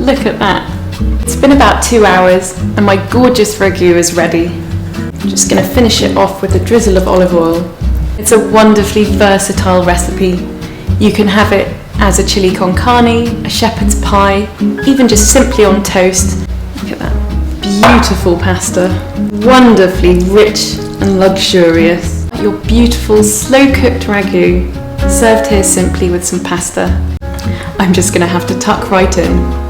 Look at that. It's been about 2 hours and my gorgeous ragu is ready. I'm just going to finish it off with a drizzle of olive oil. It's a wonderfully versatile recipe. You can have it as a chili con carne, a shepherd's pie, even just simply on toast. Look at that beautiful pasta, wonderfully rich and luxurious. Your beautiful slow-cooked ragu, served here simply with some pasta. I'm just going to have to tuck right in.